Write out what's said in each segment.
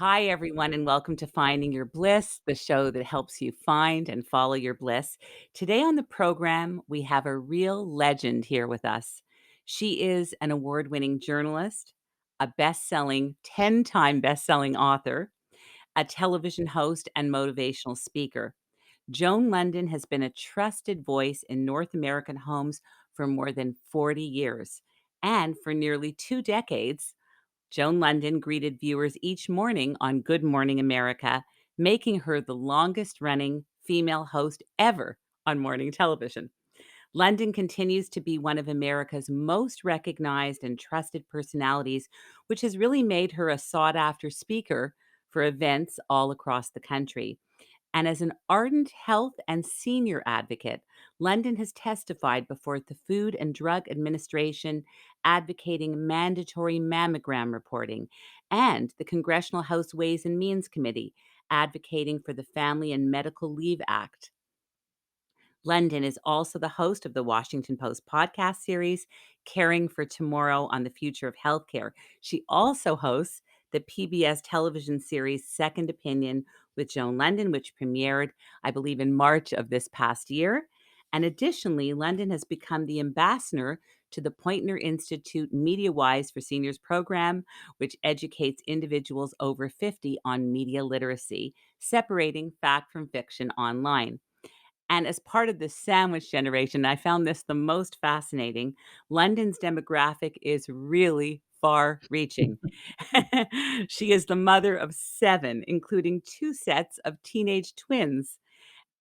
Hi, everyone, and welcome to Finding Your Bliss, the show that helps you find and follow your bliss. Today on the program, we have a real legend here with us. She is an award winning journalist, a 10-time best selling author, a television host, and motivational speaker. Joan Lunden has been a trusted voice in North American homes for more than 40 years. And for nearly 2 decades, Joan Lunden greeted viewers each morning on Good Morning America, making her the longest running female host ever on morning television. Lunden continues to be one of America's most recognized and trusted personalities, which has really made her a sought after speaker for events all across the country. And as an ardent health and senior advocate, Lunden has testified before the Food and Drug Administration advocating mandatory mammogram reporting, and the Congressional House Ways and Means Committee advocating for the Family and Medical Leave Act. Lunden is also the host of the Washington Post podcast series, Caring for Tomorrow on the Future of Healthcare. She also hosts the PBS television series Second Opinion with Joan Lunden, which premiered, I believe, in March of this past year. And additionally, Lunden has become the ambassador to the Poynter Institute Media Wise for Seniors program, which educates individuals over 50 on media literacy, separating fact from fiction online. And as part of the sandwich generation, I found this the most fascinating. London's demographic is really far reaching. She is the mother of seven, including two sets of teenage twins.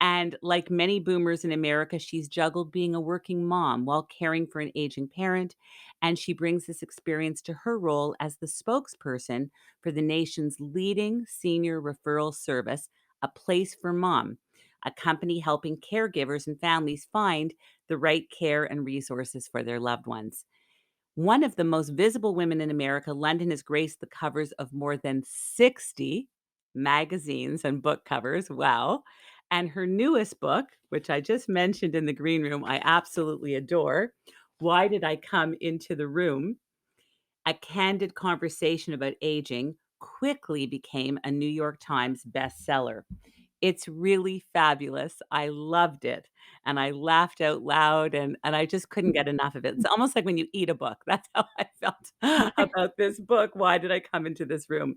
And like many boomers in America, she's juggled being a working mom while caring for an aging parent. And she brings this experience to her role as the spokesperson for the nation's leading senior referral service, A Place for Mom, a company helping caregivers and families find the right care and resources for their loved ones. One of the most visible women in America, Lunden has graced the covers of more than 60 magazines and book covers. Wow. And her newest book, which I just mentioned in the green room, I absolutely adore. Why Did I Come Into the Room? A Candid Conversation About Aging quickly became a New York Times bestseller. It's really fabulous. I loved it, and I laughed out loud, and I just couldn't get enough of it. It's almost like when you eat a book. That's how I felt about this book, Why Did I Come Into This Room?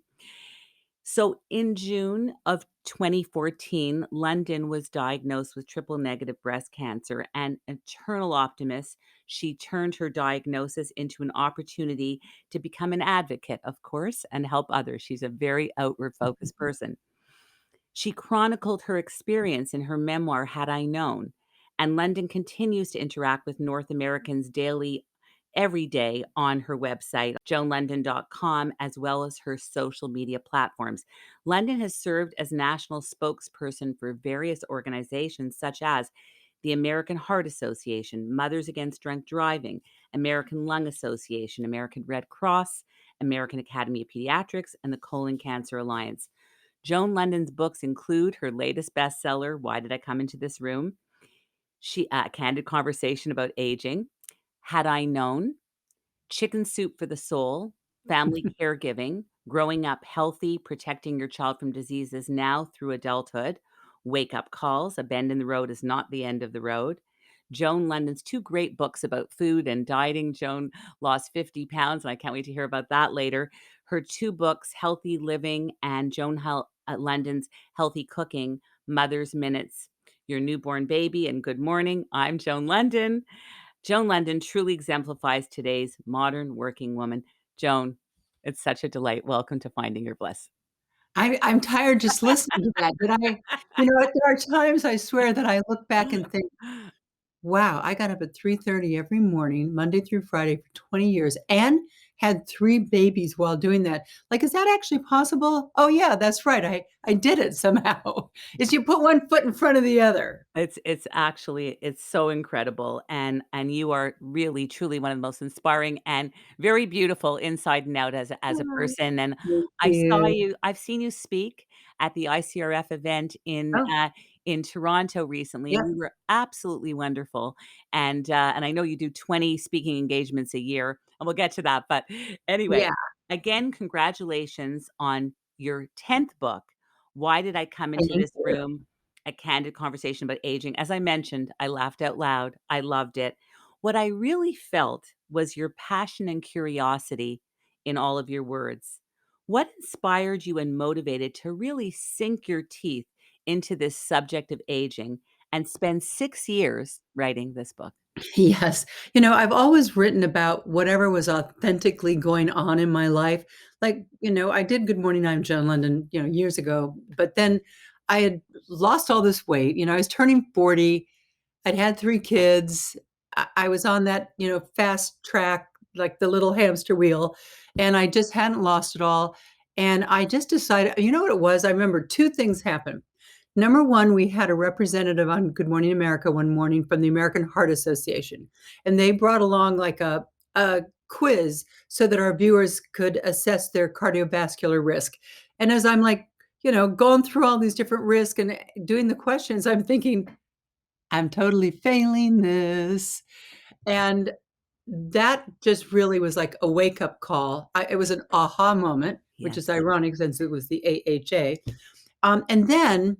So in June of 2014, Lunden was diagnosed with triple negative breast cancer. And eternal optimist, she turned her diagnosis into an opportunity to become an advocate, of course, and help others. She's a very outward focused person. She chronicled her experience in her memoir, Had I Known, and Lunden continues to interact with North Americans daily, every day on her website, joanlunden.com, as well as her social media platforms. Lunden has served as national spokesperson for various organizations such as the American Heart Association, Mothers Against Drunk Driving, American Lung Association, American Red Cross, American Academy of Pediatrics, and the Colon Cancer Alliance. Joan Lunden's books include her latest bestseller, Why Did I Come Into This Room? Candid Conversation About Aging, Had I Known, Chicken Soup for the Soul, Family Caregiving, Growing Up Healthy, Protecting Your Child from Diseases Now Through Adulthood, Wake Up Calls, A Bend in the Road is Not the End of the Road. Joan Lunden's two great books about food and dieting. Joan lost 50 pounds, and I can't wait to hear about that later. Her two books, Healthy Living and Lunden's Healthy Cooking, Mother's Minutes, Your Newborn Baby, and Good Morning. I'm Joan Lunden. Joan Lunden truly exemplifies today's modern working woman. Joan, it's such a delight. Welcome to Finding Your Bliss. I'm tired just listening to that. There are times I swear that I look back and think, wow, I got up at 3:30 every morning, Monday through Friday for 20 years and had 3 babies while doing that. Like, is that actually possible? Oh, yeah, that's right. I did it somehow. Is you put one foot in front of the other. It's so incredible, and you are really truly one of the most inspiring and very beautiful inside and out as a Oh, person. And thank you. I've seen you speak at the ICRF event Oh, in Toronto recently, yeah, and you were absolutely wonderful. And I know you do 20 speaking engagements a year, and we'll get to that. But anyway, yeah. again, congratulations on your 10th book, Why Did I Come Into Thank This you. Room? A Candid Conversation About Aging. As I mentioned, I laughed out loud. I loved it. What I really felt was your passion and curiosity in all of your words. What inspired you and motivated to really sink your teeth into this subject of aging and spend 6 years writing this book? Yes. I've always written about whatever was authentically going on in my life. Like, I did Good Morning, I'm Joan Lunden, years ago, but then I had lost all this weight. I was turning 40. I'd had 3 kids. I was on that, fast track, like the little hamster wheel, and I just hadn't lost it all. And I just decided, you know what it was? I remember 2 things happened. Number 1, we had a representative on Good Morning America one morning from the American Heart Association, and they brought along like a quiz so that our viewers could assess their cardiovascular risk. And as I'm like, going through all these different risks and doing the questions, I'm thinking, I'm totally failing this. And that just really was like a wake-up call. It was an aha moment, which is Yes. ironic since it was the AHA. And then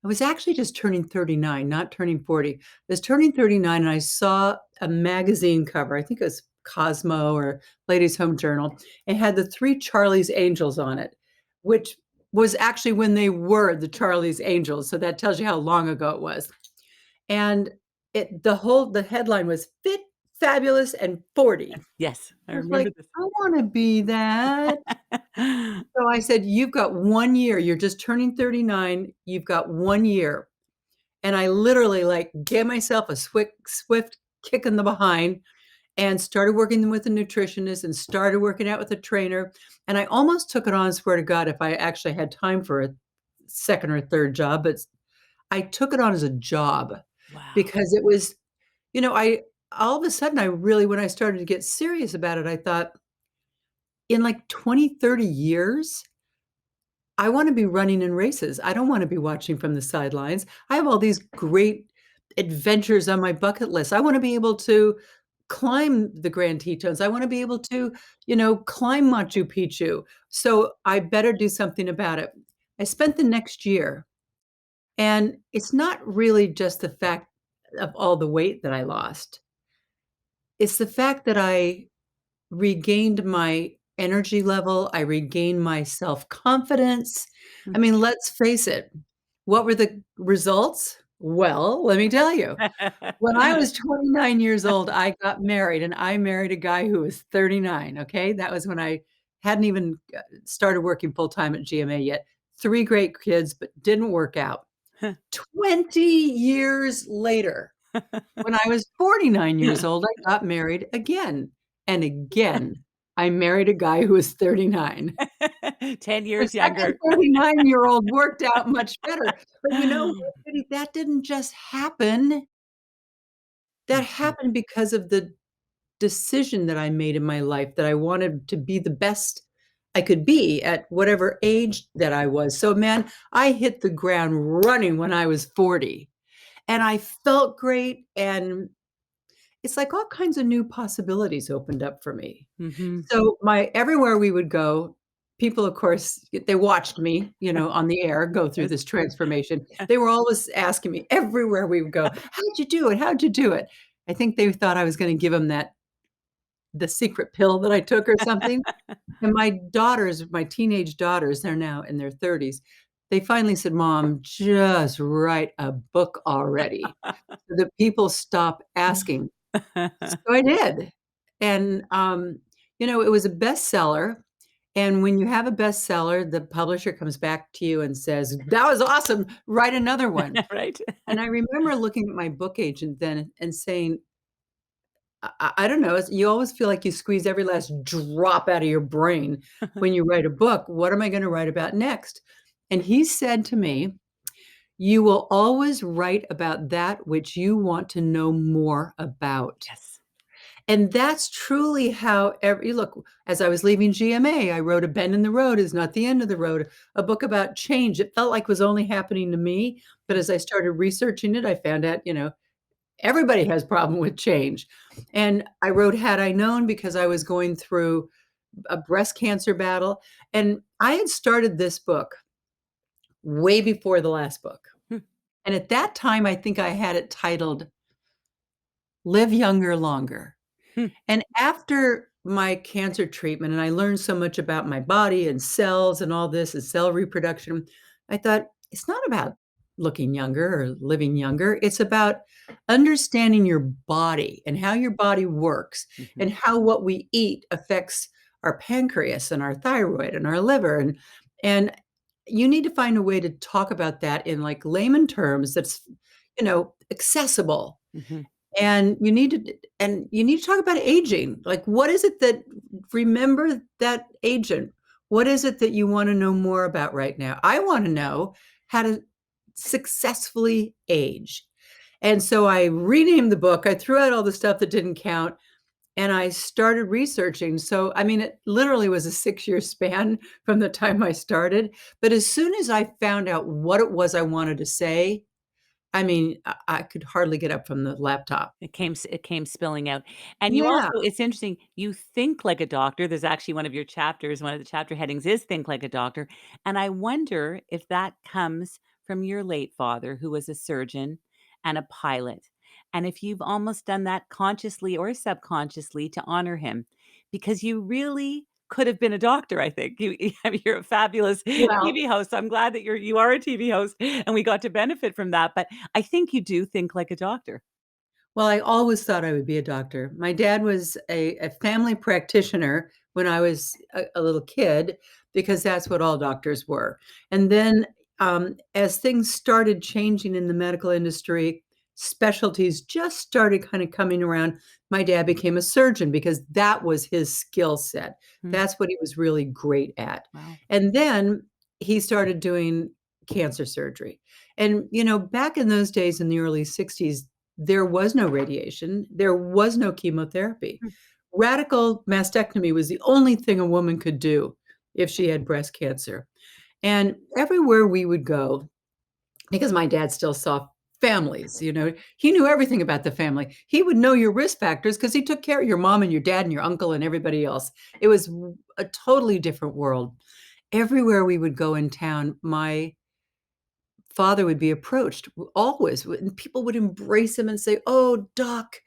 I was actually just turning 39, not turning 40. I was turning 39 and I saw a magazine cover. I think it was Cosmo or Ladies' Home Journal. It had the 3 Charlie's Angels on it, which was actually when they were the Charlie's Angels. So that tells you how long ago it was. And the headline was "Fit, Fabulous, and 40." Yes, I I was remember like, this. "I wanna be that." So I said, "You've got 1 year. You're just turning 39. You've got 1 year." And I literally, like, gave myself a swift kick in the behind and started working with a nutritionist and started working out with a trainer, and I almost took it on, swear to God, if I actually had time for a 2nd or 3rd job, but I took it on as a job Wow. because it was I all of a sudden, I really when I started to get serious about it, I thought, in like 20, 30 years, I wanna be running in races. I don't wanna be watching from the sidelines. I have all these great adventures on my bucket list. I wanna be able to climb the Grand Tetons. I wanna be able to, climb Machu Picchu. So I better do something about it. I spent the next year, and it's not really just the fact of all the weight that I lost. It's the fact that I regained my energy level, I regained my self-confidence. I mean, let's face it, what were the results? Well, let me tell you. When I was 29 years old, I got married, and I married a guy who was 39, okay? That was when I hadn't even, started working full-time at GMA yet. 3 great kids, but didn't work out. 20 years later, when I was 49 years old, I got married again, and again, I married a guy who was 39. 10 The years second younger. 39-year-old worked out much better, but you know what, Judy? That didn't just happen. That Mhm. happened because of the decision that I made in my life that I wanted to be the best I could be at whatever age that I was. So, man, I hit the ground running when I was 40, and I felt great, and it's like all kinds of new possibilities opened up for me. Mhm. So, my everywhere we would go, people, of course, they watched me, on the air go through Yes. this transformation. They were always asking me everywhere we would go, "How'd you do it? How'd you do it?" I think they thought I was gonna give them the secret pill that I took or something. And my teenage daughters, they're now in their 30s, they finally said, "Mom, just write a book already so that people stop asking." So I did. And, it was a bestseller, and when you have a bestseller, the publisher comes back to you and says, "That was awesome, write another one." Right? And I remember looking at my book agent then and saying, I don't know, you always feel like you squeeze every last drop out of your brain when you write a book. What am I gonna write about next? And he said to me, "You will always write about that which you want to know more about." Yes. And that's truly how every look, as I was leaving GMA, I wrote A Bend in the Road is Not the End of the Road, a book about change. It felt like was only happening to me, but as I started researching it, I found out, everybody has problem with change. And I wrote Had I Known because I was going through a breast cancer battle. And I had started this book way before the last book. Hmm. And at that time, I think I had it titled Live Younger Longer. Hmm. And after my cancer treatment, and I learned so much about my body and cells and all this and cell reproduction, I thought it's not about looking younger or living younger. It's about understanding your body and how your body works Mhm. and how what we eat affects our pancreas and our thyroid and our liver. And you need to find a way to talk about that in like layman terms that's, accessible, Mhm. and you need to talk about aging. Like, what is it that remember that agent? What is it that you wanna know more about right now? I wanna know how to successfully age. And so I renamed the book, I threw out all the stuff that didn't count, and I started researching. So, I mean, it literally was a 6-year span from the time I started, but as soon as I found out what it was I wanted to say, I mean, I could hardly get up from the laptop. It came spilling out. And you Yeah. also it's interesting, you think like a doctor. There's actually one of your chapters, one of the chapter headings is "Think like a doctor," and I wonder if that comes from your late father, who was a surgeon and a pilot, and if you've almost done that consciously or subconsciously to honor him, because you really could have been a doctor, I think. I mean, you're a fabulous Well, TV host. I'm glad that you are a TV host, and we got to benefit from that, but I think you do think like a doctor. Well, I always thought I would be a doctor. My dad was a family practitioner when I was a little kid because that's what all doctors were. And then, as things started changing in the medical industry, specialties just started kind of coming around. My dad became a surgeon because that was his skill set. Mm, That's what he was really great at. wow. And then he started doing cancer surgery. And, back in those days in the early 60s, there was no radiation, there was no chemotherapy. Mm. Radical mastectomy was the only thing a woman could do if she had breast cancer. And everywhere we would go, because my dad still saw families, he knew everything about the family. He would know your risk factors because he took care of your mom and your dad and your uncle and everybody else. It was a totally different world. Everywhere we would go in town, my father would be approached always, and people would embrace him and say, "Oh, doc,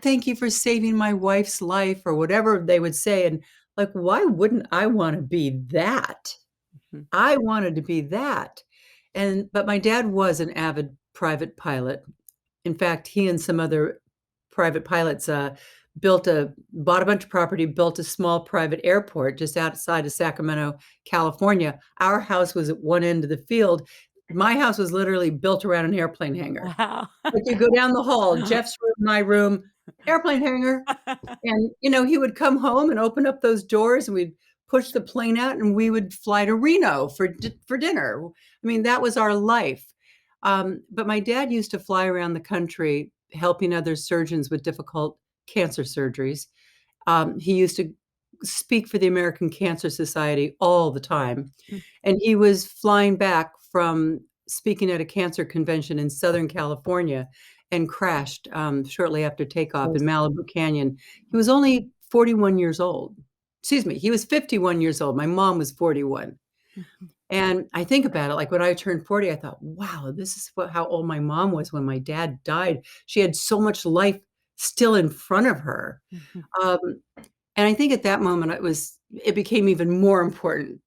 thank you for saving my wife's life," or whatever they would say, and, like, why wouldn't I wanna be that? Mhm. I wanted to be that, but my dad was an avid private pilot. In fact, he and some other private pilots, bought a bunch of property, built a small private airport just outside of Sacramento, California. Our house was at one end of the field. My house was literally built around an airplane hangar. Wow. Like, you go down the hall, Jeff's room, my room, airplane hangar, and, he would come home and open up those doors, and we'd push the plane out, and we would fly to Reno for dinner. I mean, that was our life. But my dad used to fly around the country helping other surgeons with difficult cancer surgeries. He used to speak for the American Cancer Society all the time, Mm. and he was flying back from speaking at a cancer convention in Southern California and crashed, shortly after takeoff in Yes. Malibu Canyon. He was only 41 years old. Excuse me, he was 51 years old. My mom was 41. Mhm. And I think about it, like, when I turned 40, I thought, "Wow, this is how old my mom was when my dad died." She had so much life still in front of her. Mhm. Um, and I think at that moment, it became even more important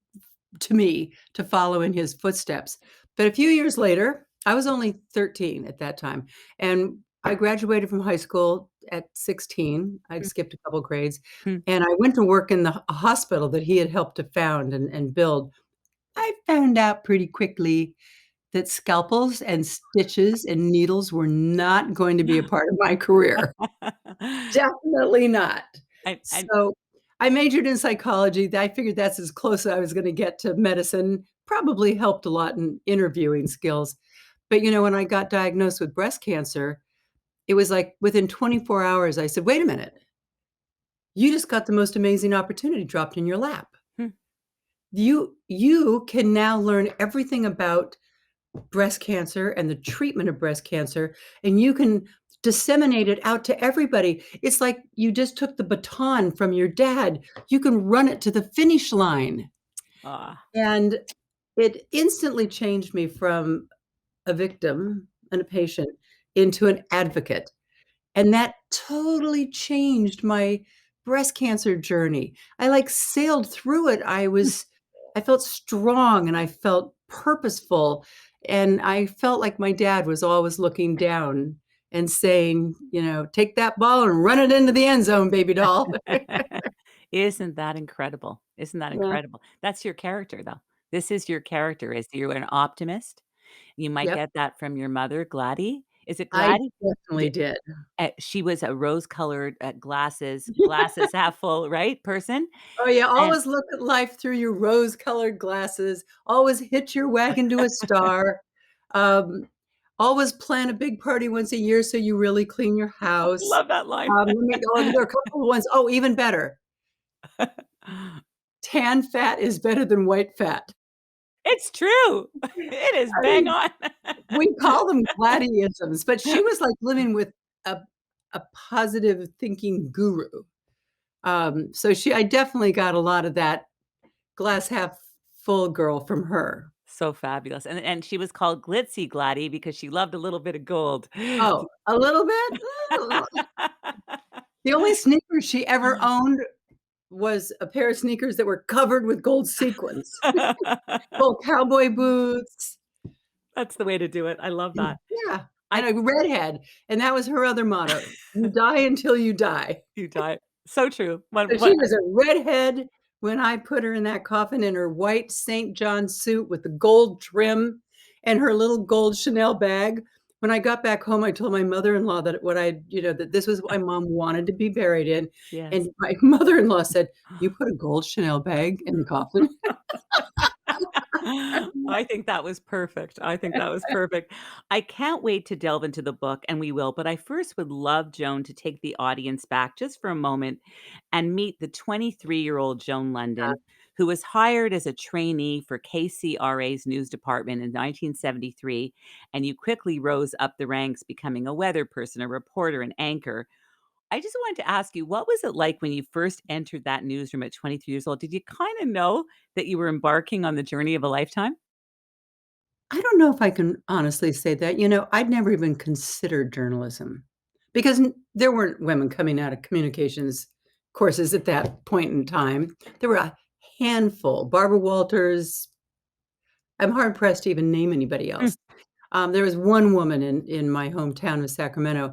to me to follow in his footsteps. But a few years later, I was only 13 at that time, and I graduated from high school at 16. I'd skipped a couple grades, Mhm. and I went to work in the hospital that he had helped to found and build. I found out pretty quickly that scalpels and stitches and needles were not going to be a part of my career. Definitely not. I So, I majored in psychology. I figured that's as close as I was gonna get to medicine, probably helped a lot in interviewing skills. But, when I got diagnosed with breast cancer, it was like within 24 hours, I said, "Wait a minute. You just got the most amazing opportunity dropped in your lap. Hmm. You can now learn everything about breast cancer and the treatment of breast cancer, and you can disseminate it out to everybody. It's like you just took the baton from your dad. You can run it to the finish line. Ah. And it instantly changed me from a victim and a patient into an advocate. And that totally changed my breast cancer journey. I like sailed through it. I felt strong and I felt purposeful. And I felt like my dad was always looking down and saying, take that ball and run it into the end zone, baby doll. Isn't that incredible? Isn't that Yeah. incredible? That's your character, though. This is your character, is you're an optimist. You might Yep. get that from your mother, Gladys. Is it I Gladys? definitely D did. She was a rose-colored, glasses half full, right, person? Oh, yeah, And always look at life through your rose-colored glasses, always hitch your wagon to a star, um, always plan a big party once a year so you really clean your house. love that line. There are a couple of ones. Oh, even better, tan fat is better than white fat. It's true. It is I bang mean, on. we call them Gladysisms, but she was like living with a positive thinking guru. So I definitely got a lot of that glass half full girl from her. So fabulous, and she was called Glitzy Gladdy because she loved a little bit of gold. Oh, a little bit? The only sneakers she ever owned was a pair of sneakers that were covered with gold sequins. Gold cowboy boots. That's the way to do it. I love that. Yeah, I and a redhead, and that was her other motto, "You die until you die." You die. So true. So When she was a redhead when I put her in that coffin in her white St. John suit with the gold trim and her little gold Chanel bag. When I got back home, I told my mother-in-law that that this was what my mom wanted to be buried in, Yes. and my mother-in-law said, "You put a gold Chanel bag in the coffin?" I think that was perfect. I think that was perfect. I can't wait to delve into the book, and we will, but I first would love Joan to take the audience back just for a moment and meet the 23-year-old Joan Lunden, who was hired as a trainee for KCRA's news department in 1973, and you quickly rose up the ranks, becoming a weather person, a reporter, an anchor. I just wanted to ask you, what was it like when you first entered that newsroom at 23 years old? Did you kinda know that you were embarking on the journey of a lifetime? I don't know if I can honestly say that. I'd never even considered journalism because there weren't women coming out of communications courses at that point in time. There were a handful. Barbara Walters. I'm hard pressed to even name anybody Mm. else. There was one woman in my hometown of Sacramento.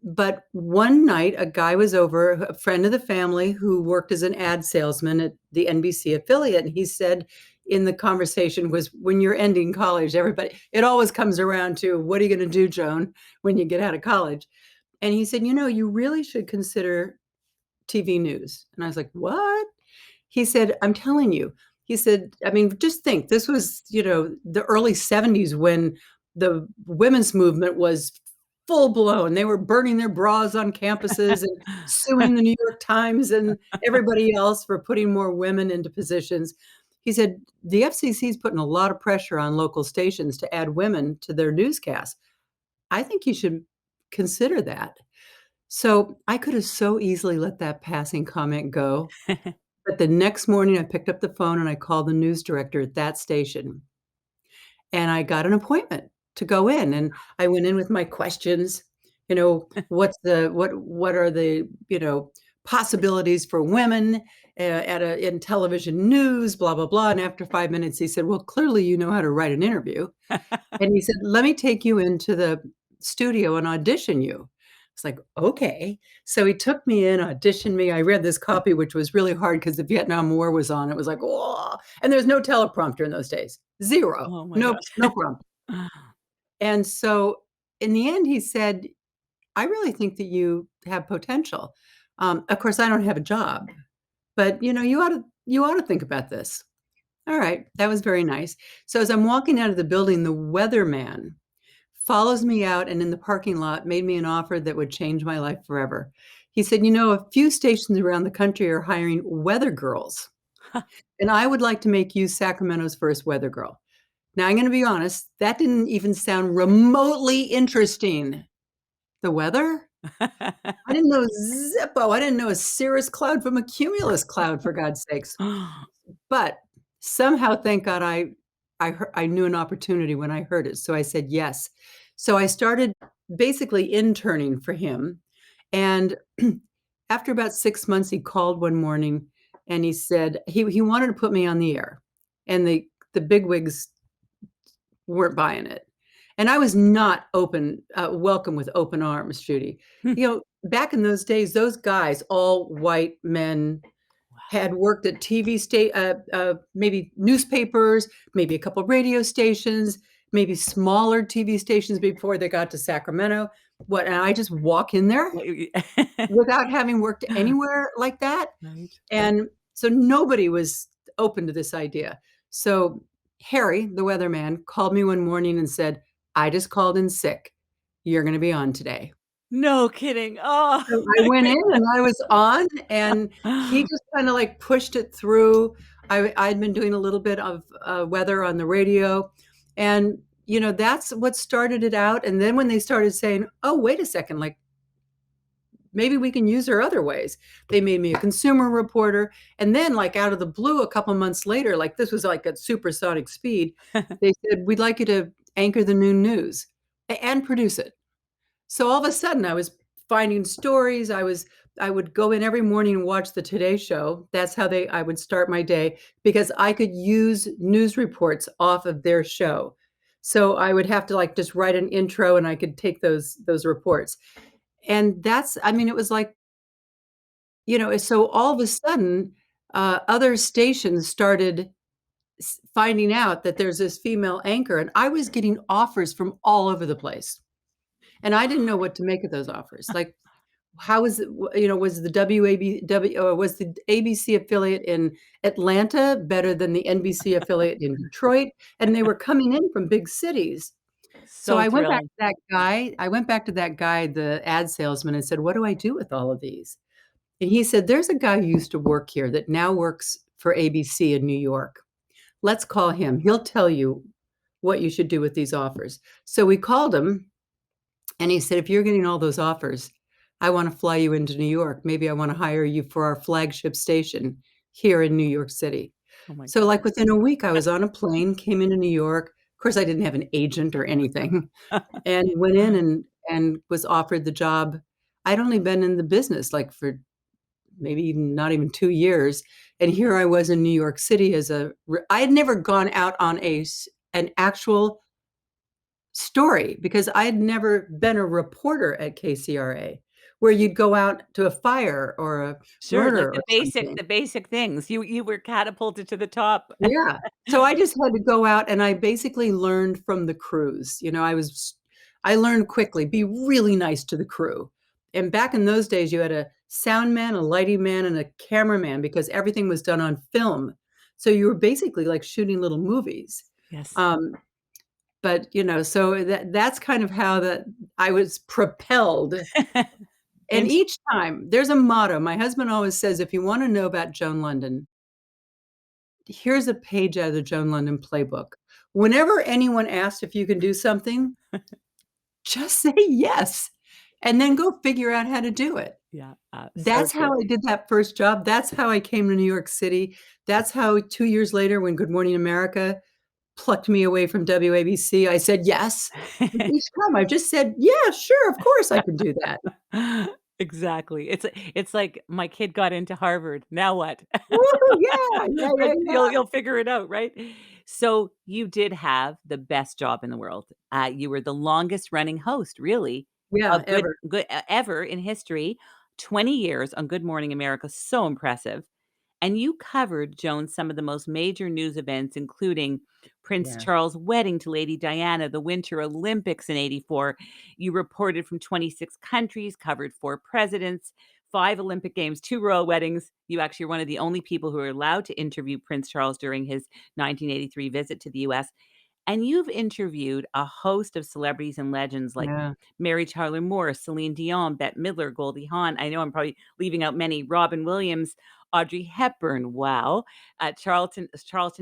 But one night, a guy was over, a friend of the family who worked as an ad salesman at the NBC affiliate, and he said in the conversation was, "When you're ending college, everybody it always comes around to, 'What are you gonna do, Joan, when you get out of college?'" And he said, "You really should consider TV news." And I was like, "What?" He said, "I'm telling you." He said, I mean, just think, this was, the early '70s when the women's movement was full blown. They were burning their bras on campuses and suing the New York Times and everybody else for putting more women into positions. He said, "The FCC is putting a lot of pressure on local stations to add women to their newscasts. I think you should consider that." So I could have so easily let that passing comment go. But the next morning, I picked up the phone and I called the news director at that station, and I got an appointment to go in, and I went in with my questions, what are the, possibilities for women, in television news, blah, blah, blah, and after 5 minutes, he said, "Well, clearly you know how to write an interview." And he said, "Let me take you into the studio and audition you." It's like, "Okay." So he took me in, auditioned me. I read this copy, which was really hard because the Vietnam War was on. It was like, "Oh," and there's no teleprompter in those days. 0. Oh my No gosh. no prompt. And so in the end, he said, "I really think that you have potential." Of course, I don't have a job, but, you ought to think about this. All right, that was very nice. So as I'm walking out of the building, the weatherman follows me out and in the parking lot made me an offer that would change my life forever. He said, "A few stations around the country are hiring weather girls, and I would like to make you Sacramento's first weather girl." Now, I'm gonna be honest, that didn't even sound remotely interesting. The weather? I didn't know Zippo. I didn't know a cirrus cloud from a cumulus cloud, for God's sakes. But somehow, thank God, I knew an opportunity when I heard it, so I said yes. So I started basically interning for him, and after about 6 months, he called one morning, and he said he wanted to put me on the air, and the bigwigs weren't buying it. And I was not welcome with open arms, Judy. Back in those days, those guys, all white men, had worked at maybe newspapers, maybe a couple radio stations, maybe smaller TV stations before they got to Sacramento. And I just walk in there without having worked anywhere like that. Right. And so nobody was open to this idea. So Harry, the weatherman, called me one morning and said, "I just called in sick. You're going to be on today." No kidding. Oh. So I went in and I was on, and he just kinda, like, pushed it through. I'd been doing a little bit of, weather on the radio, and, that's what started it out, and then when they started saying, "Oh, wait a second, like, maybe we can use her other ways." They made me a consumer reporter, and then, like, out of the blue, a couple months later, like, this was, like, at supersonic speed, they said, "We'd like you to anchor the noon news and produce it." So all of a sudden, I was finding stories. I would go in every morning and watch the Today Show. That's how I would start my day because I could use news reports off of their show. So I would have to, like, just write an intro, and I could take those reports. And I mean, it was like, so all of a sudden, other stations started finding out that there's this female anchor, and I was getting offers from all over the place. And I didn't know what to make of those offers. Like, how is it was the was the ABC affiliate in Atlanta better than the NBC affiliate in Detroit? And they were coming in from big cities. So So thrilling. I went back to that guy, the ad salesman, and said, "What do I do with all of these?" And he said, "There's a guy who used to work here that now works for ABC in New York. Let's call him. He'll tell you what you should do with these offers." So we called him, and he said, "If you're getting all those offers, I wanna fly you into New York. Maybe I wanna hire you for our flagship station here in New York City." Oh my So, like, goodness. within a week, I was on a plane, came into New York. Of course, I didn't have an agent or anything, and went in and was offered the job. I'd only been in the business, like, for maybe not even 2 years, and here I was in New York City as I had never gone out on an actual story because I had never been a reporter at KCRA, where you'd go out to a fire or a Sure, like murder or something. the basic things. You were catapulted to the top. Yeah. So I just had to go out, and I basically learned from the crews. I learned quickly, be really nice to the crew. And back in those days, you had a sound man, a lighting man, and a cameraman because everything was done on film. So you were basically like shooting little movies. Yes. Um, but, so that's kind of how I was propelled. And And each time there's a motto. My husband always says, "If you wanna know about Joan Lunden, here's a page out of the Joan Lunden playbook. Whenever anyone asks if you can do something, just say yes, and then go figure out how to do it." yeah, so That's how true. I did that first job. That's how I came to New York City. That's how 2 years later, when Good Morning America plucked me away from WABC, I said yes. And each time I just said, "Yeah, sure, of course I can do that." Exactly. It's like my kid got into Harvard. Now what? Woo, yeah, yeah, yeah, Right? yeah. You'll figure it out, right? So you did have the best job in the world. You were the longest running host, really, Yeah, of ever. ever in history. 20 years on Good Morning America. So impressive. And you covered, Joan, some of the most major news events, including Prince Yeah. Charles' wedding to Lady Diana, the Winter Olympics in '84. You reported from 26 countries, covered 4 presidents, 5 Olympic Games, 2 royal weddings. You actually are one of the only people who are allowed to interview Prince Charles during his 1983 visit to the US. And you've interviewed a host of celebrities and legends like Yeah. Mary Tyler Moore, Celine Dion, Bette Midler, Goldie Hawn. I know I'm probably leaving out many. Robin Williams, Audrey Hepburn. Wow. Charlton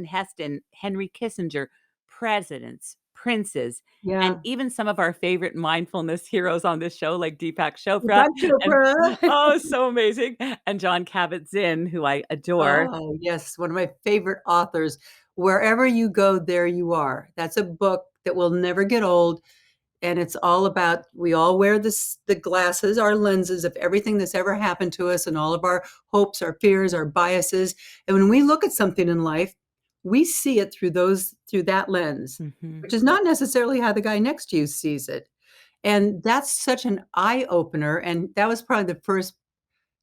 Heston, Henry Kissinger, presidents, princes, and Yeah. even some of our favorite mindfulness heroes on this show, like Deepak Chopra, Deepak and Chopra. oh, so amazing, and John Kabat-Zinn, who I adore. Oh, yes, one of my favorite authors. Wherever you go, there you are. That's a book that will never get old, and it's all about we all wear the glasses, our lenses of everything that's ever happened to us and all of our hopes, our fears, our biases, and when we look at something in life, we see it through that lens, Mhm, which is not necessarily how the guy next to you sees it, and that's such an eye opener, and that was probably the first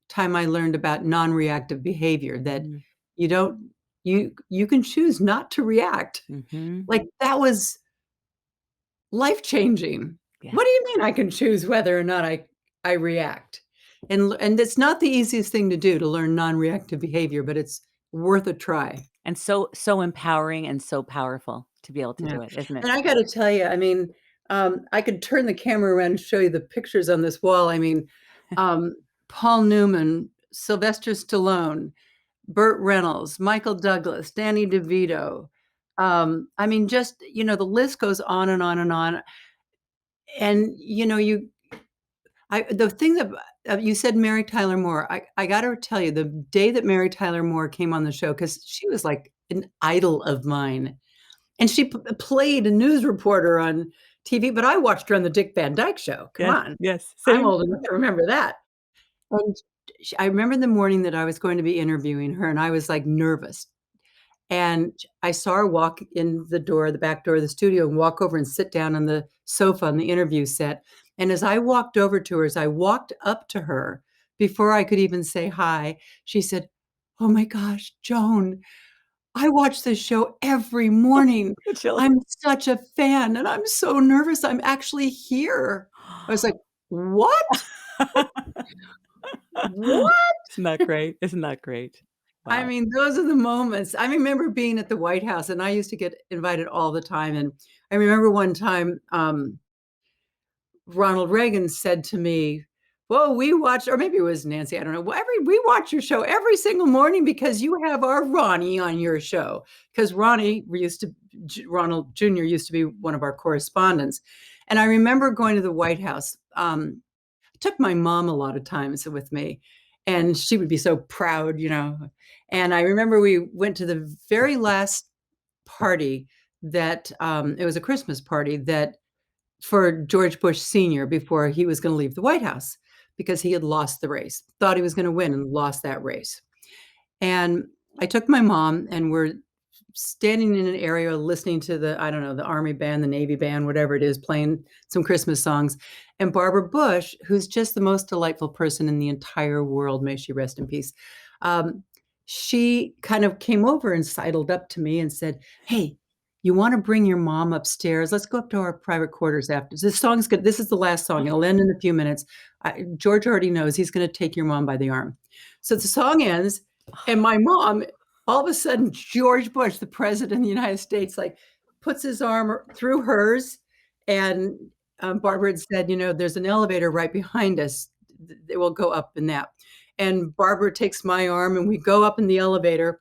time I learned about non-reactive behavior, that mhm, you don't you can choose not to react. mhm. Like, that was life-changing. Yeah. "What do you mean I can choose whether or not I react?" And it's not the easiest thing to do to learn non-reactive behavior, but it's worth a try. And so empowering and so powerful to be able to Yeah, do it, isn't it? and I gotta tell you, I mean, I could turn the camera around and show you the pictures on this wall. I mean, um, Paul Newman, Sylvester Stallone, Burt Reynolds, Michael Douglas, Danny DeVito. I mean, just, the list goes on and on and on. And, the thing that you said Mary Tyler Moore, I gotta tell you, the day that Mary Tyler Moore came on the show, because she was like an idol of mine, and she played a news reporter on TV, but I watched her on the Dick Van Dyke Show. Come Yes, on. yes, I'm same. old enough to remember that. And I remember the morning that I was going to be interviewing her, and I was, like, nervous. And I saw her walk in the back door of the studio and walk over and sit down on the sofa on the interview set. And as I walked over to her, as I walked up to her, before I could even say hi, she said, "Oh my gosh, Joan, I watch this show every morning. The chills. I'm such a fan, and I'm so nervous I'm actually here." I was like, "What? What?" Isn't that great? Isn't that great? I Wow. mean, those are the moments. I remember being at the White House, and I used to get invited all the time, and I remember one time, Ronald Reagan said to me, "Well, we watch," or maybe it was Nancy, I don't know. "Well, we watch your show every single morning because you have our Ronnie on your show." Because Ronald Jr. used to be one of our correspondents, and I remember going to the White House, took my mom a lot of times with me, and she would be so proud, and I remember we went to the very last party that, it was a Christmas party that for George Bush Senior before he was gonna leave the White House because he had lost the race, thought he was gonna win and lost that race. And I took my mom, and we're standing in an area listening to I don't know, the Army band, the Navy band, whatever it is, playing some Christmas songs. And Barbara Bush, who's just the most delightful person in the entire world, may she rest in peace, um, she kind of came over and sidled up to me and said, "Hey, you wanna bring your mom upstairs? Let's go up to our private quarters after. This song's good. This is the last song. It'll end in a few minutes. George already knows he's gonna take your mom by the arm." So the song ends, and my mom, all of a sudden, George Bush, the president of the United States, like, puts his arm through hers, and, Barbara had said, "There's an elevator right behind us. It will go up in that." And Barbara takes my arm, and we go up in the elevator,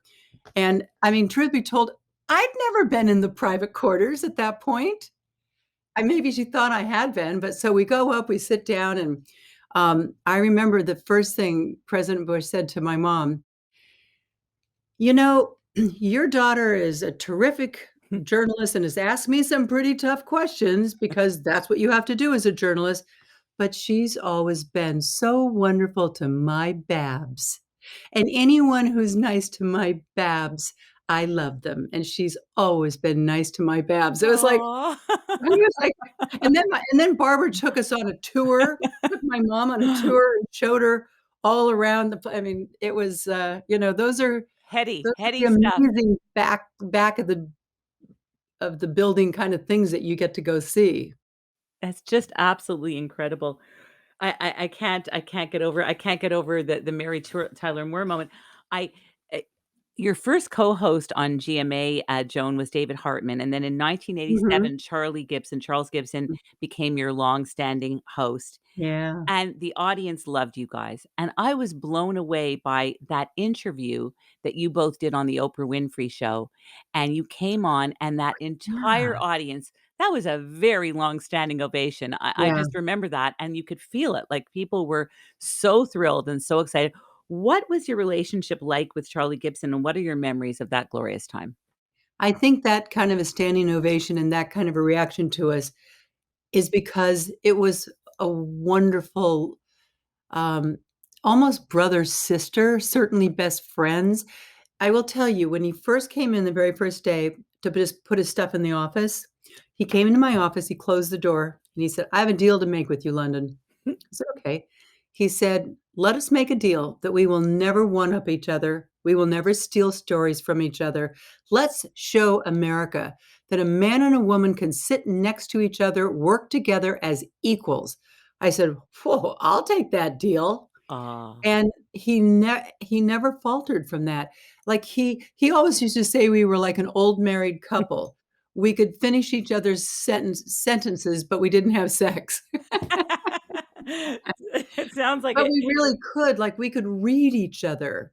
and, I mean, truth be told, I'd never been in the private quarters at that point. Maybe she thought I had been, but so we go up, we sit down, and, I remember the first thing President Bush said to my mom, "Your daughter is a terrific journalist and has asked me some pretty tough questions because that's what you have to do as a journalist, but she's always been so wonderful to my Babs. And anyone who's nice to my Babs, I love them, and she's always been nice to my Babs." It was like Aw. I was like and then Barbara took us on a tour, took my mom on a tour and showed her all around I mean, it was, Heady, those are the heady stuff. amazing back of the building kind of things that you get to go see. That's just absolutely incredible. I can't get over the Mary Tyler Moore moment. I eh, your first co-host on GMA, Joan, was David Hartman, and then in Mhm. 1987, Charles Gibson became your long-standing host. Yeah. And the audience loved you guys, and I was blown away by that interview that you both did on the Oprah Winfrey Show, and you came on, and that entire Yeah. audience that was a very long-standing ovation. I Yeah. just remember that, and you could feel it, like, people were so thrilled and so excited. What was your relationship like with Charlie Gibson, and what are your memories of that glorious time? I think that kind of a standing ovation and that kind of a reaction to us is because it was a wonderful, um, almost brother, sister, certainly best friends. I will tell you, when he first came in the very first day to just put his stuff in the office, he came into my office, he closed the door, and he said, "I have a deal to make with you, London." I said, "Okay." He said, "Let us make a deal that we will never one up each other. We will never steal stories from each other. Let's show America that a man and a woman can sit next to each other, work together as equals." I said, "Whoa, I'll take that deal." Ah. And he never faltered from that. Like, he always used to say we were like an old married couple. We could finish each other's sentences, but we didn't have sex. It sounds like But it. we really could, like, we could read each other.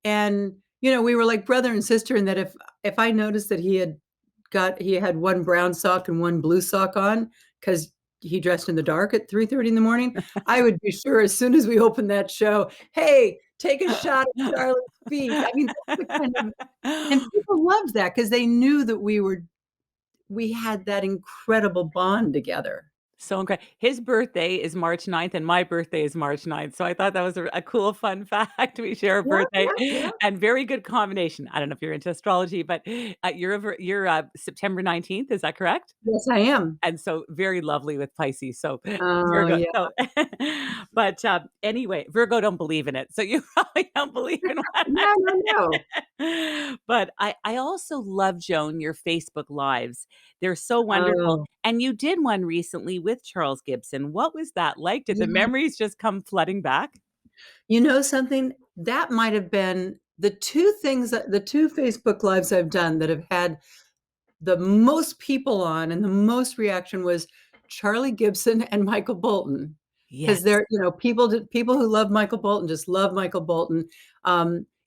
And, we were like brother and sister in that if I noticed that he had one brown sock and one blue sock on, because he dressed in the dark at 3:30 in the morning, I would be sure as soon as we opened that show, "Hey, take a shot at Charlie's feet." I mean, that's the kind of and people loved that because they knew that we had that incredible bond together. So his birthday is March 9th, and my birthday is March 9th, so I thought that was a cool fun fact. We share a Yeah, birthday, yeah, yeah. and very good combination. I don't know if you're into astrology, but, you're September 19th, is that correct? Yes, I am. And so very lovely with Pisces, so Oh, Virgo, yeah. so but, anyway, Virgo don't believe in it, so you probably don't believe in what I No, no, no. but I also love, Joan, your Facebook Lives. They're so wonderful, Oh, and you did one recently with Charles Gibson. What was that like? Did the yeah. memories just come flooding back? You know something? That might have been the 2 Facebook Lives I've done that have had the most people on and the most reaction was Charlie Gibson and Michael Bolton, because 'cause Yes. they're people who love Michael Bolton just love Michael Bolton.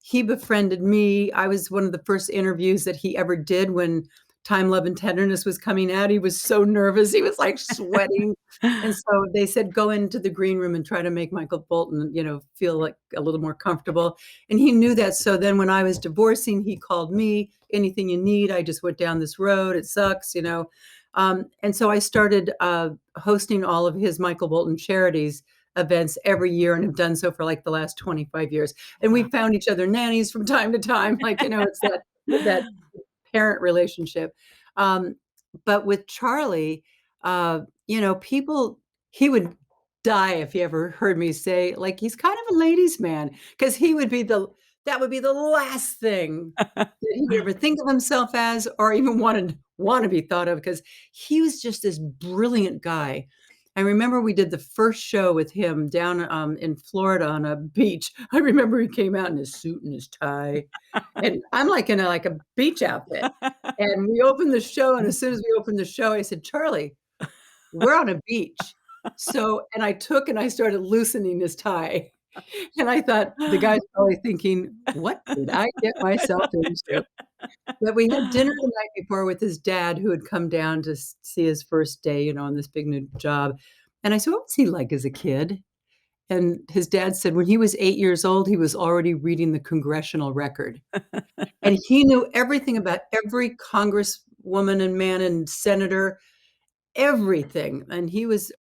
He befriended me. I was one of the first interviews that he ever did when Time, Love, and Tenderness was coming out. He was so nervous. He was, like, sweating, and so they said, "Go into the green room and try to make Michael Bolton, feel, like, a little more comfortable," and he knew that, so then when I was divorcing, he called me, "Anything you need, I just went down this road, it sucks." And so I started, hosting all of his Michael Bolton charities events every year and have done so for, like, the last 25 years, and we Wow. found each other nannies from time to time, like, it's that parent relationship. Um, but with Charlie, people he would die if he ever heard me say, like, he's kind of a ladies' man, because he would be that would be the last thing that he would ever think of himself as or even wanna be thought of, because he was just this brilliant guy. I remember we did the first show with him down, in Florida on a beach. I remember he came out in his suit and his tie, and I'm, like, in a beach outfit, and we opened the show, and as soon as we opened the show, I said, "Charlie, we're on a beach." And I took and I started loosening his tie, and I thought, the guy's probably thinking, "What did I get myself into?" But we had dinner the night before with his dad who had come down to see his first day, on this big new job, and I said, "What was he like as a kid?" And his dad said when he was 8 years old, he was already reading the congressional record, and he knew everything about every congresswoman and man and senator, everything, and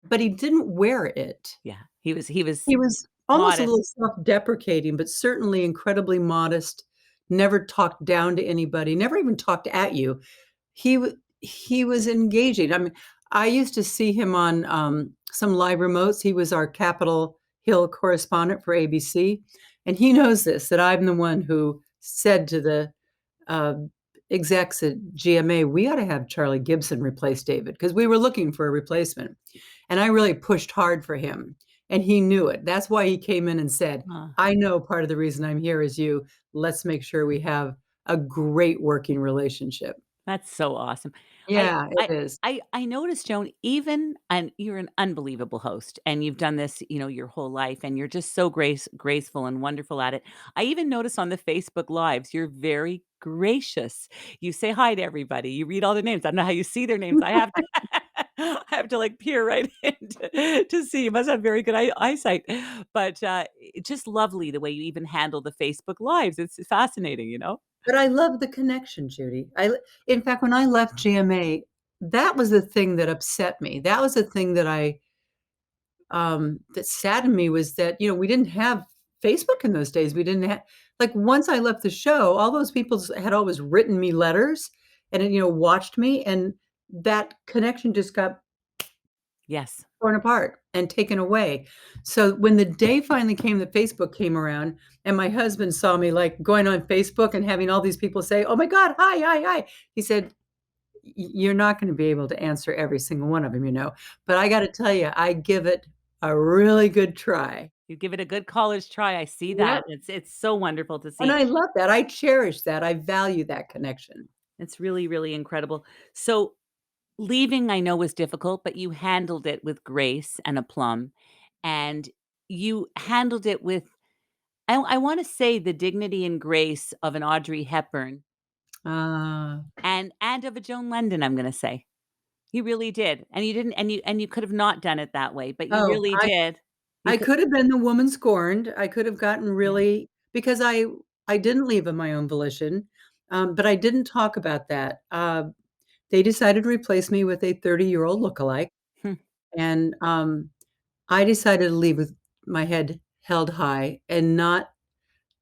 but he didn't wear it. Yeah, he was He was almost a modest. little self-deprecating, but certainly incredibly modest, never talked down to anybody, never even talked at you. He was engaging. I mean, I used to see him on, some live remotes. He was our Capitol Hill correspondent for ABC, and he knows this, that I'm the one who said to the, uh, execs at GMA, "We ought to have Charlie Gibson replace David," because we were looking for a replacement. And I really pushed hard for him, and he knew it. That's why he came in and said, Uh, "I know part of the reason I'm here is you. Let's make sure we have a great working relationship." That's so awesome. I Yeah, it I is. I noticed, Joan, even and you're an unbelievable host, and you've done this, your whole life, and you're just so graceful and wonderful at it. I even noticed on the Facebook Lives, you're very gracious. You say hi to everybody. You read all the names. I don't know how you see their names. I have to I have to, like, peer right in to see. You must have very good eyesight. But, it's just lovely the way you even handle the Facebook Lives. It's fascinating, you know? But I love the connection, Judy. In fact, when I left GMA, that was the thing that upset me. That was the thing that saddened me was that, we didn't have Facebook in those days. We didn't have like, once I left the show, all those people had always written me letters and, watched me, and that connection just got Yes. torn apart and taken away. So when the day finally came that Facebook came around and my husband saw me, like, going on Facebook and having all these people say, "Oh my god, hi, hi, hi." He said, You're not gonna be able to answer every single one of them, but I gotta tell you, I give it a really good try." You give it a good college try, I see Yep, that. It's so wonderful to and see. I love that. I cherish that. I value that connection. It's really, really incredible. So, leaving I know was difficult, but you handled it with grace and aplomb, and you handled it with I wanna say the dignity and grace of an Audrey Hepburn Ah, and of a Joan Lunden, I'm gonna say. You really did, and you didn't and you could have not done it that way, but you oh, really did. You I could could have been the woman scorned. I could have gotten Yeah. really because I didn't leave of my own volition, but I didn't talk about that. They decided to replace me with a 30-year-old lookalike, Hmm. and, I decided to leave with my head held high and not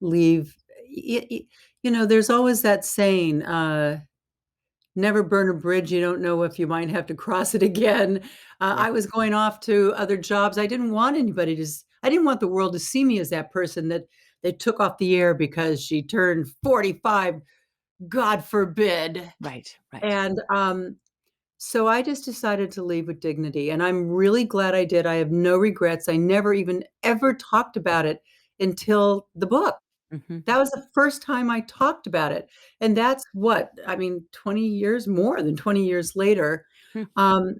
leave y y there's always that saying, "Never burn a bridge you don't know if you might have to cross it again." Yes. I was going off to other jobs. I didn't want anybody to s I didn't want the world to see me as that person that they took off the air because she turned 45, God forbid. Right, right. And, so I just decided to leave with dignity, and I'm really glad I did. I have no regrets. I never even ever talked about it until the book. Mhm. That was the first time I talked about it, and that's what, I mean, 20 years more than 20 years later, Hmm. um,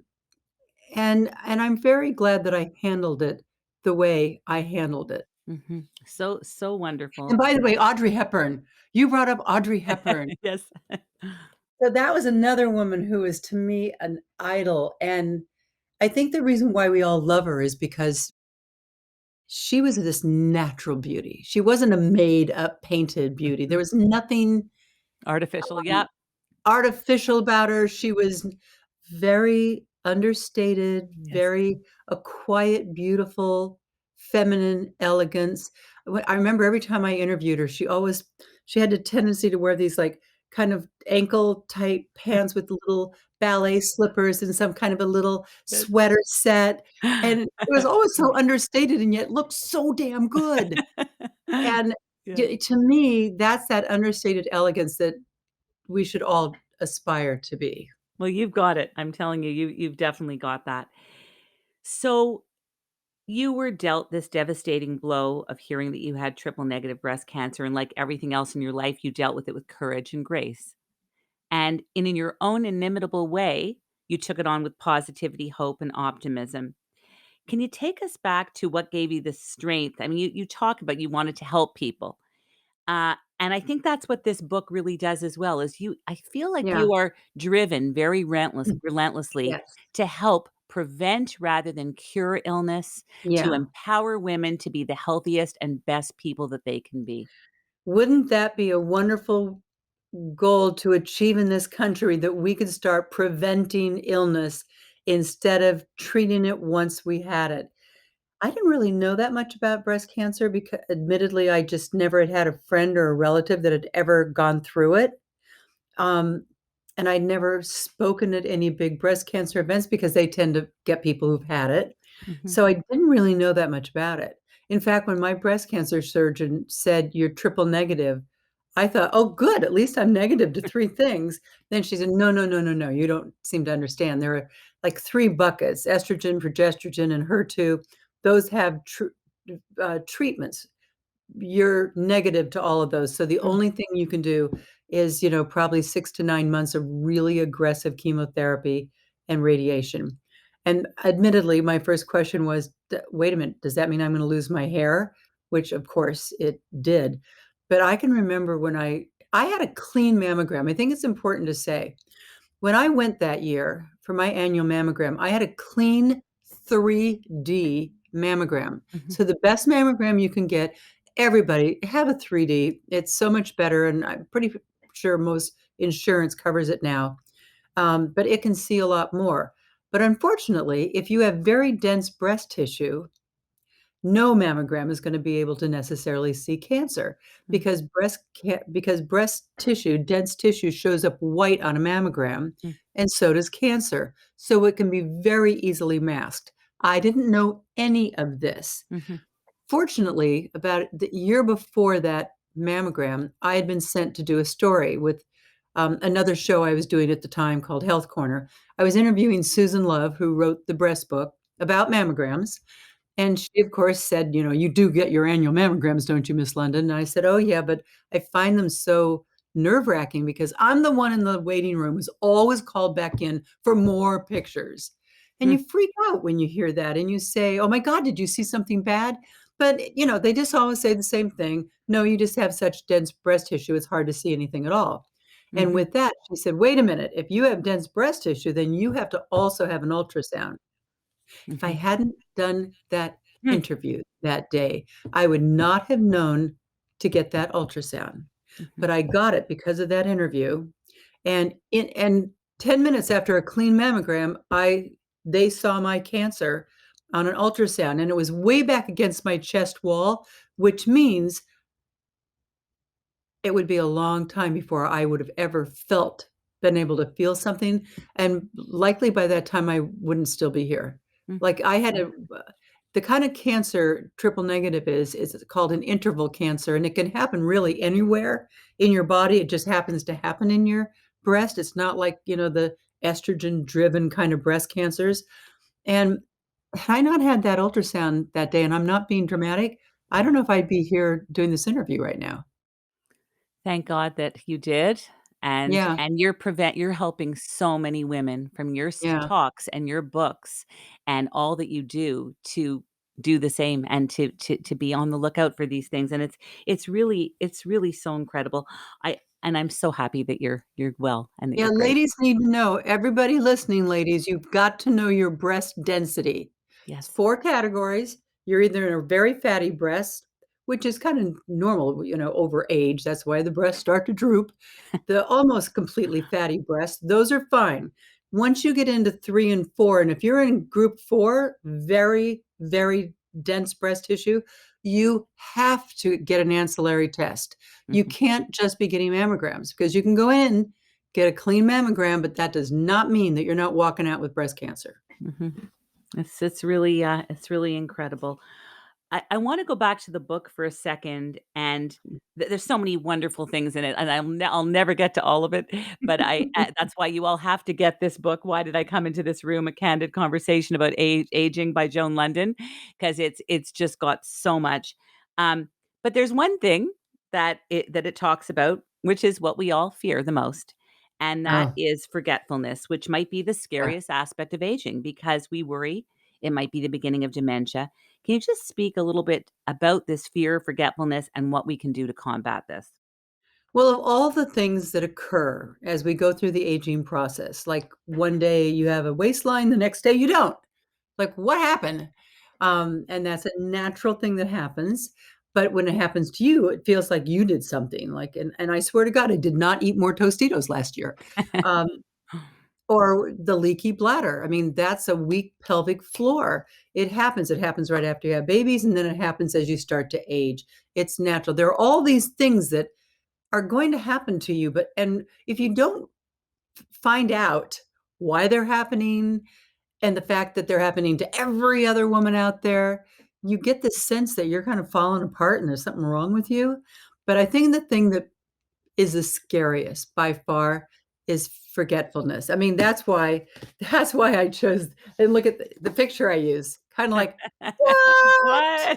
and I'm very glad that I handled it the way I handled it. Mhm. So, so And wonderful. by the way, Audrey Hepburn, you brought up Audrey Hepburn. Yes. So that was another woman who is to me an idol, and I think the reason why we all love her is because she was this natural beauty. She wasn't a made up, painted beauty. There Mhm. was nothing, Artificial, um, yep. artificial about her. She was very understated, Yes. very a quiet, beautiful, feminine elegance. I remember every time I interviewed her, she had a tendency to wear these, like, kind of ankle-tight pants with little ballet slippers and some kind of a little Yes. sweater set, and it was always so understated and yet looked so damn good, and Yes. to me, that's that understated elegance that we should all aspire to be. Well, you've got it. I'm telling you, you've definitely got that. So, you were dealt this devastating blow of hearing that you had triple negative breast cancer, and like everything else in your life, you dealt with it with courage and grace. And in your own inimitable way, you took it on with positivity, hope, and optimism. Can you take us back to what gave you the strength? I mean, you talk about you wanted to help people. And I think that's what this book really does as well, is I feel like Yeah. you are driven very Mm. relentlessly Yes. to help prevent rather than cure illness, to Yeah. empower women to be the healthiest and best people that they can be. Wouldn't that be a wonderful goal to achieve in this country that we could start preventing illness instead of treating it once we had it? I didn't really know that much about breast cancer because admittedly, I just never had a friend or a relative that had ever gone through it. Um, and I'd never spoken at any big breast cancer events because they tend to get people who've had it. Mhm. So I didn't really know that much about it. In fact, when my breast cancer surgeon said, "You're triple negative," I thought, "Oh, good, at least I'm negative to 3 things." Then she said, "No, no, no, no, no, you don't seem to understand. There are, like, 3 buckets, estrogen, progesterone, and HER2. Those have treatments. you're negative to all of those. So the only thing you can do is, probably 6 to 9 months of really aggressive chemotherapy and radiation. And admittedly, my first question was, wait a minute, does that mean I'm going to lose my hair? Which of course it did. But I can remember when I had a clean mammogram. I think it's important to say when I went that year for my annual mammogram, I had a clean 3D mammogram. Mhm, So the best mammogram you can get, everybody have a 3D. It's so much better, and I'm pretty sure most insurance covers it now. But it can see a lot more. But unfortunately, if you have very dense breast tissue, no mammogram is going to be able to necessarily see cancer mhm, because breast tissue, dense tissue shows up white on a mammogram, mhm, and so does cancer. So it can be very easily masked. I didn't know any of this. mhm, Fortunately, about the year before that mammogram, I had been sent to do a story with another show I was doing at the time called Health Corner. I was interviewing Susan Love, who wrote the breast book about mammograms, and she, of course, said, "You do get your annual mammograms, don't you, Miss London?" And I said, "Oh, yeah, but I find them so nerve-wracking because I'm the one in the waiting room who's always called back in for more pictures." And mhm, you freak out when you hear that and you say, "Oh my God, did you see something bad?" But, they just always say the same thing. "No, you just have such dense breast tissue, it's hard to see anything at all." And mhm, with that, she said, "Wait a minute. If you have dense breast tissue, then you have to also have an ultrasound." If I mhm, hadn't done that mm, interview that day, I would not have known to get that ultrasound. mhm, But I got it because of that interview. And 10 minutes after a clean mammogram, they saw my cancer on an ultrasound, and it was way back against my chest wall, which means it would be a long time before I would have ever been able to feel something, and likely by that time, I wouldn't still be here. mhm, Like, I had a the kind of cancer triple negative is called an interval cancer, and it can happen really anywhere in your body. It just happens to happen in your breast. It's not like, the estrogen-driven kind of breast cancers, and had I not had that ultrasound that day, and I'm not being dramatic, I don't know if I'd be here doing this interview right now. Thank God that you did, and Yeah, you're helping so many women from your yeah. talks and your books and all that you do to do the same and to be on the lookout for these things, and it's really so incredible. I'm so happy that you're well and that Yeah, you're great. ladies need to know, everybody listening, ladies, you've got to know your breast density. It's Yes. 4 categories. You're either in a very fatty breast, which is kind of normal, over age. That's why the breasts start to droop. The almost completely fatty breasts, those are fine. Once you get into 3 and 4, and if you're in group 4, very, very dense breast tissue, you have to get an ancillary test. You Mhm, can't just be getting mammograms because you can go in, get a clean mammogram, but that does not mean that you're not walking out with breast cancer. mhm. It's really incredible. I wanna go back to the book for a second, and there's so many wonderful things in it, and I'll never get to all of it, but that's why you all have to get this book, Why Did I Come Into This Room? A Candid Conversation About Aging by Joan Lunden, because it's just got so much. Um, but there's one thing that it talks about, which is what we all fear the most, and that Oh, is forgetfulness, which might be the yeah. scariest aspect of aging because we worry it might be the beginning of dementia. Can you just speak a little bit about this fear of forgetfulness and what we can do to combat this? Well, of all the things that occur as we go through the aging process, like one day you have a waistline, the next day you don't. Like, what happened? And that's a natural thing that happens. But when it happens to you, it feels like you did something. Like, and I swear to God, I did not eat more Tostitos last year. Um, or the leaky bladder. I mean, that's a weak pelvic floor. It happens. It happens right after you have babies, and then it happens as you start to age. It's natural. There are all these things that are going to happen to you, and if you don't find out why they're happening and the fact that they're happening to every other woman out there, you get this sense that you're kind of falling apart and there's something wrong with you. But I think the thing that is the scariest by far is forgetfulness. I mean, that's why I chose, and look at the picture I use, kinda like, "What?" What?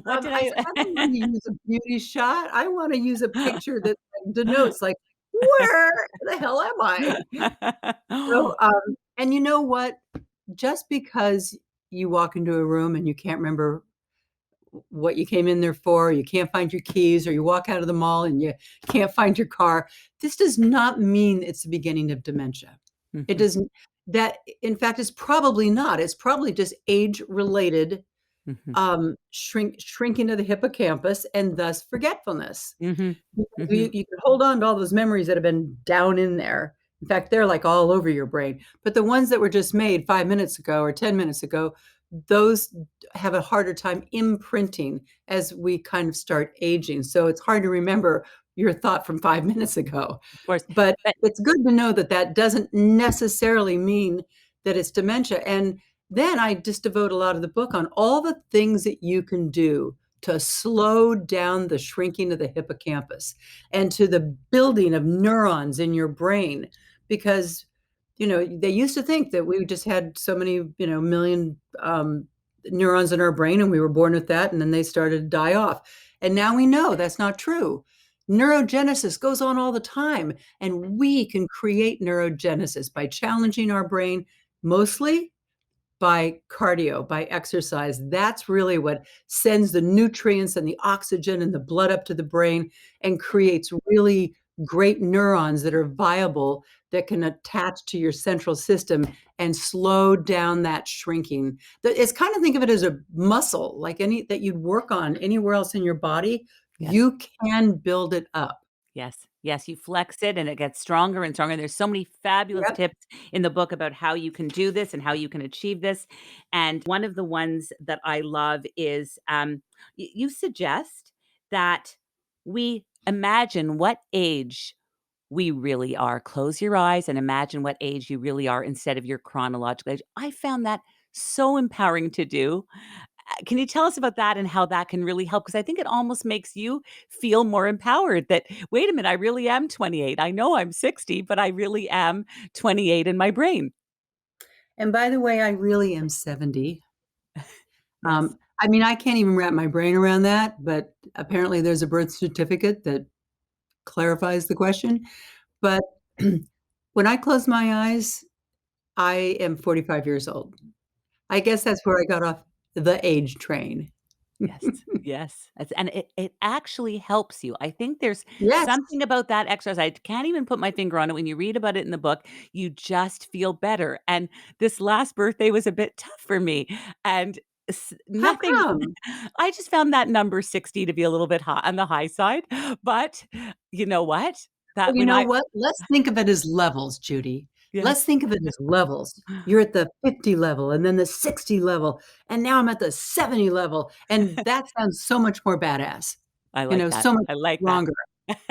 What did I said, "I don't wanna I use a beauty shot. I wanna use a picture that, like, denotes, like, where the hell am I?" So, and you know what? Just because you walk into a room and you can't remember what you came in there for, you can't find your keys, or you walk out of the mall and you can't find your car, this does not mean it's the beginning of dementia. It Mhm, doesn't that in fact, it's probably not. It's probably just age-related, mhm, shrinking of the hippocampus and thus forgetfulness. mhm, Because you mhm. you can hold on to all those memories that have been down in there. In fact, they're, like, all over your brain, but the ones that were just made 5 minutes ago or 10 minutes ago, those have a harder time imprinting as we kind of start aging, so it's hard to remember your thought from 5 minutes ago. Of course, But but it's good to know that that doesn't necessarily mean that it's dementia, and then I just devote a lot of the book on all the things that you can do to slow down the shrinking of the hippocampus and to the building of neurons in your brain because they used to think that we just had so many million neurons in our brain and we were born with that and then they started to die off, and now we know that's not true. Neurogenesis goes on all the time, and we can create neurogenesis by challenging our brain, mostly by cardio, by exercise. That's really what sends the nutrients and the oxygen and the blood up to the brain and creates really great neurons that are viable, that can attach to your central system and slow down that shrinking. It's kind of, think of it as a muscle, like any that you'd work on anywhere else in your body. yes. You can build it up. Yes, yes, you flex it and it gets stronger and stronger. There's so many fabulous Yep. tips in the book about how you can do this and how you can achieve this. And one of the ones that I love is you suggest that we imagine what age we really are. Close your eyes and imagine what age you really are instead of your chronological age. I found that so empowering to do. Can you tell us about that and how that can really help? Because I think it almost makes you feel more empowered that, wait a minute, I really am 28. I know I'm 60, but I really am 28 in my brain. And by the way, I really am 70. Yes. I mean, I can't even wrap my brain around that, but apparently there's a birth certificate that clarifies the question. But when I close my eyes, I am 45 years old. I guess that's where I got off the age train. Yes, yes, and it actually helps you. I think there's Yes. something about that exercise, I can't even put my finger on it. When you read about it in the book, you just feel better, and this last birthday was a bit tough for me, and How nothing come? I just found that number 60 to be a little bit high on the high side, but you know what? Well, That you when know I what? Let's think of it as levels, Judy. Let's Yes. think of it as levels. You're at the 50 level and then the 60 level, and now I'm at the 70 level, and that sounds so much more badass, I like that. so much I like that. stronger.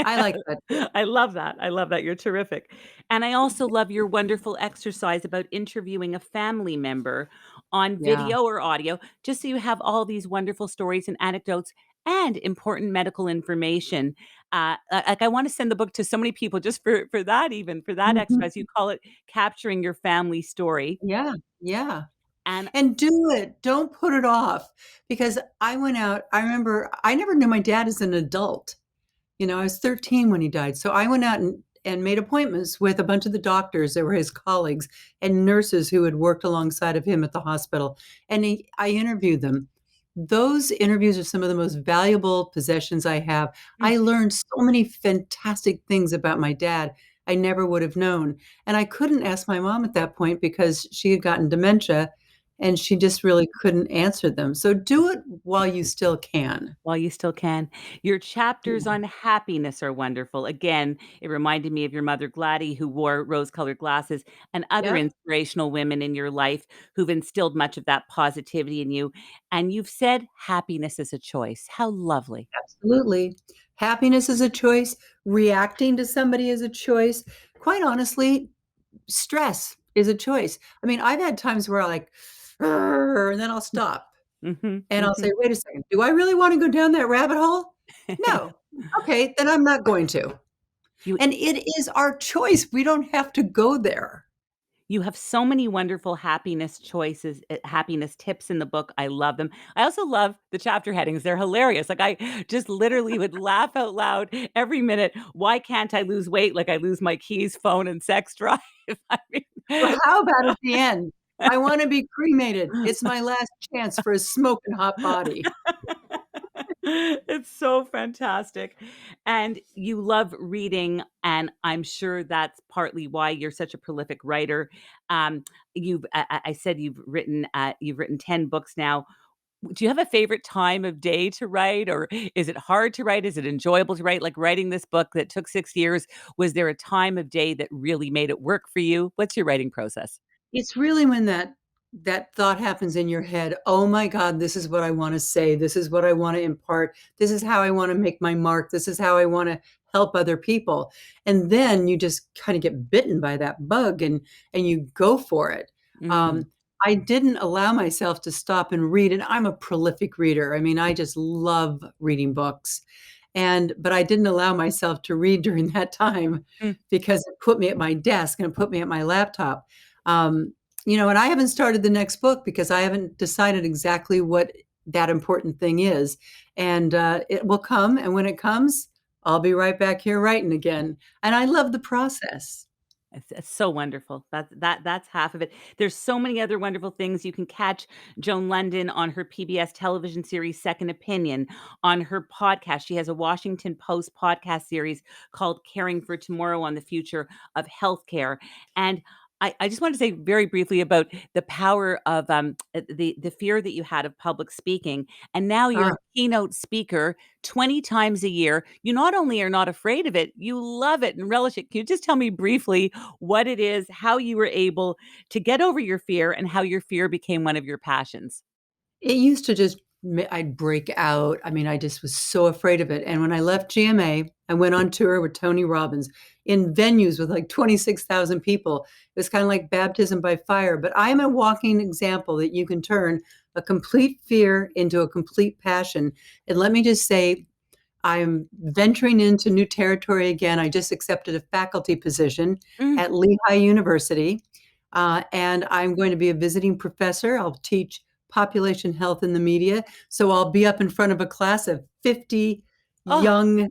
I like that too. I love that. I love that. You're terrific. And I also love your wonderful exercise about interviewing a family member on Yeah. video or audio, just so you have all these wonderful stories and anecdotes and important medical information. Like I want to send the book to so many people just for that, even for that Mhm. exercise. You call it capturing your family story. Yeah, yeah. And And do it. Don't put it off because I remember I never knew my dad as an adult. I was 13 when he died, so I went out and made appointments with a bunch of the doctors that were his colleagues and nurses who had worked alongside of him at the hospital, and I interviewed them. Those interviews are some of the most valuable possessions I have. I Mhm. learned so many fantastic things about my dad I never would have known, and I couldn't ask my mom at that point because she had gotten dementia, and she just really couldn't answer them. So do it while you still can. While you still can. Your chapters Yeah. on happiness are wonderful. Again, it reminded me of your mother, Gladys, who wore rose-colored glasses, and other Yep. inspirational women in your life who've instilled much of that positivity in you. And you've said happiness is a choice. How lovely. Absolutely. Happiness is a choice. Reacting to somebody is a choice. Quite honestly, stress is a choice. I mean, I've had times where I like, "Arr," and then I'll stop Mhm, and I'll say, mhm. wait a second, do I really want to go down that rabbit hole? No. Okay, then I'm not going to. You And it is our choice. We don't have to go there. You have so many wonderful happiness choices, happiness tips in the book. I love them. I also love the chapter headings. They're hilarious. Like I just literally would laugh out loud every minute. Why can't I lose weight like I lose my keys, phone, and sex drive? I Well, mean, how about at the end? "I wanna be cremated. It's my last chance for a smoking hot body." it's so fantastic. And you love reading, and I'm sure that's partly why you're such a prolific writer. I said you've written 10 books now. Do you have a favorite time of day to write, or is it hard to write? Is it enjoyable to write? Like writing this book that took 6 years, was there a time of day that really made it work for you? What's your writing process? It's really when that thought happens in your head, "Oh my god, this is what I wanna say, this is what I wanna impart, this is how I wanna make my mark, this is how I wanna help other people," and then you just kinda get bitten by that bug and you go for it. Mm, Um, I didn't allow myself to stop and read, and I'm a prolific reader. I mean, I just love reading books, but I didn't allow myself to read during that time mm. because it put me at my desk and it put me at my laptop. Um, and I haven't started the next book because I haven't decided exactly what that important thing is. And it will come. And when it comes, I'll be right back here writing again. And I love the process. It's so wonderful. That's half of it. There's so many other wonderful things. You can catch Joan Lunden on her PBS television series Second Opinion, on her podcast. She has a Washington Post podcast series called Caring for Tomorrow on the future of healthcare. And I just want to say very briefly about the power of the fear that you had of public speaking. And now you're Ah, a keynote speaker 20 times a year. You not only are not afraid of it, you love it and relish it. Can you just tell me briefly what it is, how you were able to get over your fear, and how your fear became one of your passions? it used to just I'd break out. I mean, I just was so afraid of it. And when I left GMA, I went on tour with Tony Robbins in venues with like 26,000 people. It was kind of like baptism by fire. But I'm a walking example that you can turn a complete fear into a complete passion. And let me just say, I'm venturing into new territory again. I just accepted a faculty position Mm. at Lehigh University, and I'm going to be a visiting professor. I'll teach population health in the media. So I'll be up in front of a class of 50 Oh, young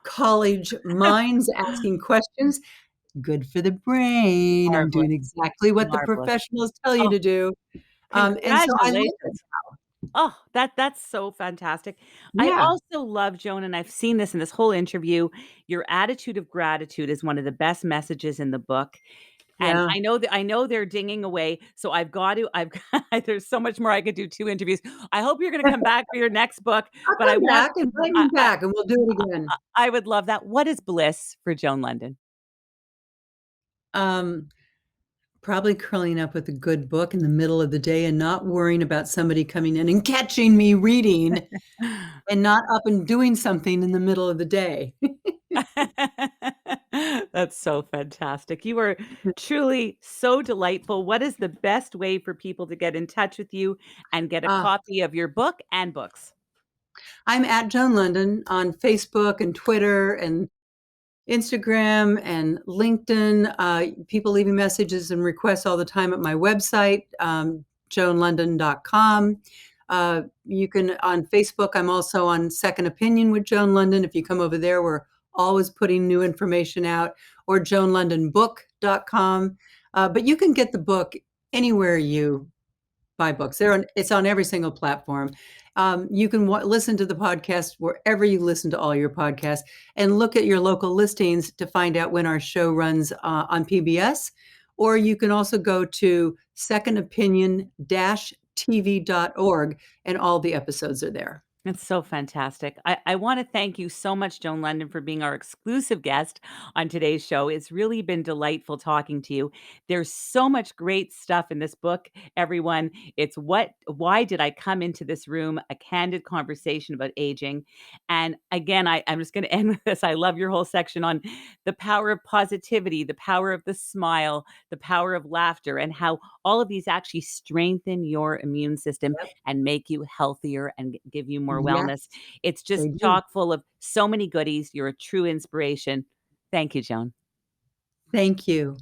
college minds asking questions. Good for the brain. I'm marvelous, doing exactly what the marvelous. professionals tell you Oh, to do. And so I love it. congratulations. Oh, that's so fantastic. I Yeah, also love, Joan, and I've seen this in this whole interview, your attitude of gratitude is one of the best messages in the book. And yeah. I know they're dinging away, so I've got there's so much more I could do 2 interviews. I hope you're gonna come back for your next book, I'll but I come want back, invite me I I back, and we'll do it again. I would love that. What is bliss for Joan Lunden? Um, Probably curling up with a good book in the middle of the day and not worrying about somebody coming in and catching me reading and not up and doing something in the middle of the day. That's so fantastic. You are truly so delightful. What is the best way for people to get in touch with you and get a Ah, copy of your book and books? I'm at Joan Lunden on Facebook and Twitter and Instagram and LinkedIn. People leaving messages and requests all the time at my website, joanlunden.com. You can on Facebook. I'm also on Second Opinion with Joan Lunden. If you come over there, we're always putting new information out, or joanlundenbook.com. But you can get the book anywhere you buy books. It's on every single platform. You can listen to the podcast wherever you listen to all your podcasts, and look at your local listings to find out when our show runs on PBS. Or you can also go to secondopinion-tv.org, and all the episodes are there. It's so fantastic. I want to thank you so much, Joan Lunden, for being our exclusive guest on today's show. It's really been delightful talking to you. There's so much great stuff in this book, everyone. It's why did I come into this room? A candid conversation about aging. And again, I'm just going to end with this. I love your whole section on the power of positivity, the power of the smile, the power of laughter, and how all of these actually strengthen your immune system Yep. and make you healthier and give you more Yes, wellness. It's they just do. chock full of so many goodies. You're a true inspiration. Thank you, Joan. Thank you.